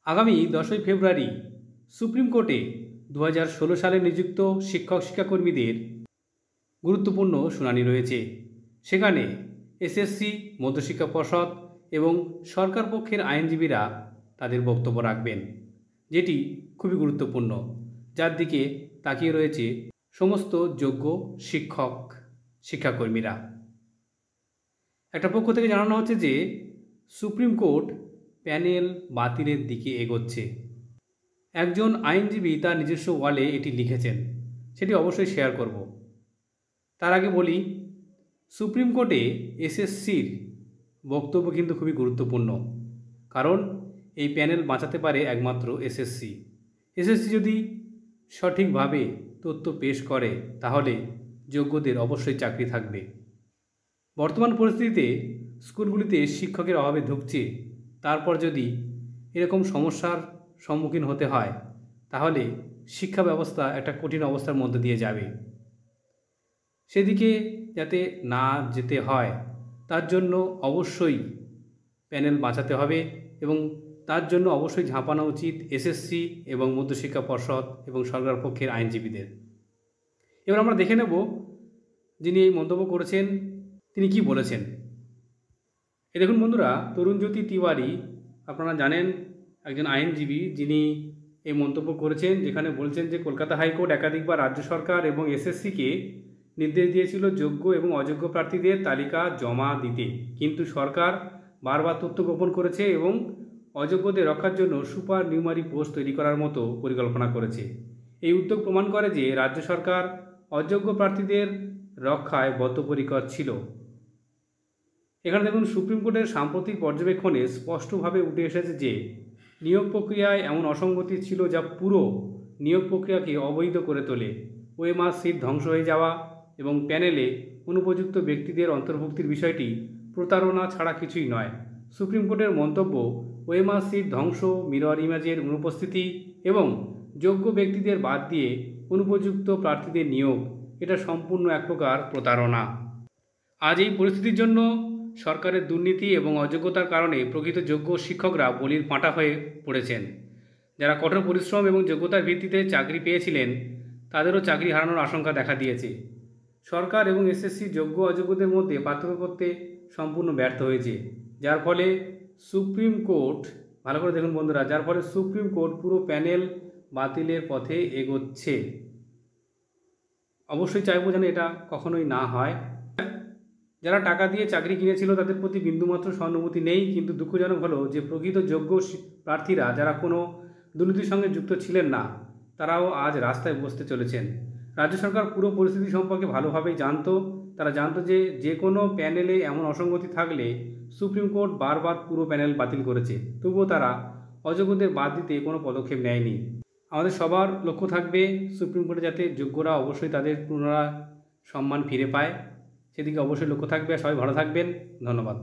আগামী 10ই ফেব্রুয়ারি সুপ্রিম কোর্টে 2016 সালে নিযুক্ত শিক্ষক শিক্ষাকর্মীদের গুরুত্বপূর্ণ শুনানি রয়েছে। সেখানে এসএসসি, মধ্যশিক্ষা পর্ষদ এবং সরকার পক্ষের আইনজীবীরা তাদের বক্তব্য রাখবেন, যেটি খুবই গুরুত্বপূর্ণ, যার দিকে তাকিয়ে রয়েছে সমস্ত যোগ্য শিক্ষক শিক্ষাকর্মীরা। একটা পক্ষ থেকে জানানো হচ্ছে যে সুপ্রিম কোর্ট প্যানেল বাতিলের দিকে এগোচ্ছে। একজন আইনজীবী তার নিজস্ব ওয়ালে এটি লিখেছেন, সেটি অবশ্যই শেয়ার করব। তার আগে বলি, সুপ্রিম কোর্টে এসএসসির বক্তব্য কিন্তু খুবই গুরুত্বপূর্ণ, কারণ এই প্যানেল বাঁচাতে পারে একমাত্র এসএসসি। এসএসসি যদি সঠিকভাবে তথ্য পেশ করে তাহলে যোগ্যদের অবশ্যই চাকরি থাকবে। বর্তমান পরিস্থিতিতে স্কুলগুলিতে শিক্ষকের অভাবে ধুঁকছে, তারপর যদি এরকম সমস্যার সম্মুখীন হতে হয় তাহলে শিক্ষা ব্যবস্থা একটা কঠিন অবস্থার মধ্যে দিয়ে যাবে। সেদিকে যাতে না যেতে হয় তার জন্য অবশ্যই প্যানেল বাঁচাতে হবে এবং তার জন্য অবশ্যই ঝাঁপানো উচিত এসএসসি এবং মধ্যশিক্ষা পর্ষদ এবং সরকার পক্ষের আইনজীবীদের। এবার আমরা দেখে নেব যিনি এই মন্তব্য করেছেন তিনি কি বলেছেন। দেখুন বন্ধুরা, তরুণজ্যোতি তিওয়ারি আপনারা জানেন একজন আইনজীবী, যিনি এই মন্তব্য করেছেন, যেখানে বলছেন যে কলকাতা হাইকোর্ট একাধিকবার রাজ্য সরকার এবং এসএসসিকে নির্দেশ দিয়েছিল যোগ্য এবং অযোগ্য প্রার্থীদের তালিকা জমা দিতে, কিন্তু সরকার বারবার তথ্য গোপন করেছে এবং অযোগ্যদের রক্ষার জন্য সুপার নিউমারি পোস্ট তৈরি করার মতো পরিকল্পনা করেছে। এই উদ্যোগ প্রমাণ করে যে রাজ্য সরকার অযোগ্য প্রার্থীদের রক্ষায় বদ্ধপরিকর ছিল। এখানে দেখুন, সুপ্রিম কোর্টের সাম্প্রতিক পর্যবেক্ষণে স্পষ্টভাবে উঠে এসেছে যে নিয়োগ প্রক্রিয়ায় এমন অসঙ্গতি ছিল যা পুরো নিয়োগ প্রক্রিয়াকে অবৈধ করে তোলে। ওএমআর সিট ধ্বংস হয়ে যাওয়া এবং প্যানেলে অনুপযুক্ত ব্যক্তিদের অন্তর্ভুক্তির বিষয়টি প্রতারণা ছাড়া কিছুই নয়। সুপ্রিম কোর্টের মন্তব্য, ওএমআর সিট ধ্বংস, মিরর ইমেজের অনুপস্থিতি এবং যোগ্য ব্যক্তিদের বাদ দিয়ে অনুপযুক্ত প্রার্থীদের নিয়োগ, এটা সম্পূর্ণ এক প্রকার প্রতারণা। আজ এই পরিস্থিতির জন্য সরকারের দুর্নীতি এবং অযোগ্যতার কারণে প্রকৃত যোগ্য শিক্ষকরা বলির পাঁঠা হয়ে পড়েছেন। যারা কঠোর পরিশ্রম এবং যোগ্যতার ভিত্তিতে চাকরি পেয়েছিলেন তাদেরও চাকরি হারানোর আশঙ্কা দেখা দিয়েছে। সরকার এবং এসএসসি যোগ্য অযোগ্যদের মধ্যে পার্থক্য করতে সম্পূর্ণ ব্যর্থ হয়েছে, যার ফলে সুপ্রিম কোর্ট, ভালো করে দেখুন বন্ধুরা, যার ফলে সুপ্রিম কোর্ট পুরো প্যানেল বাতিলের পথে এগোচ্ছে। অবশ্যই চাইবো যেন এটা কখনোই না হয়। যারা টাকা দিয়ে চাকরি কিনেছিল তাদের প্রতি বিন্দুমাত্র সহানুভূতি নেই, কিন্তু দুঃখজনক হলো যে প্রকৃত যোগ্য প্রার্থীরা যারা কোনো দুর্নীতির সঙ্গে যুক্ত ছিলেন না তারাও আজ রাস্তায় বসতে চলেছেন। রাজ্য সরকার পুরো পরিস্থিতি সম্পর্কে ভালোভাবেই জানতো। তারা জানতো যে যে কোনো প্যানেলে এমন অসঙ্গতি থাকলে সুপ্রিম কোর্ট বারবার পুরো প্যানেল বাতিল করেছে, তবুও তারা অযোগ্যদের বাদ দিতে কোনো পদক্ষেপ নেয়নি। আমাদের সবার লক্ষ্য থাকবে সুপ্রিম কোর্টে যাতে যোগ্যরা অবশ্যই তাদের পুনরায় সম্মান ফিরে পায়, সেদিকে অবশ্যই লক্ষ্য থাকবে। সবাই ভালো থাকবেন, ধন্যবাদ।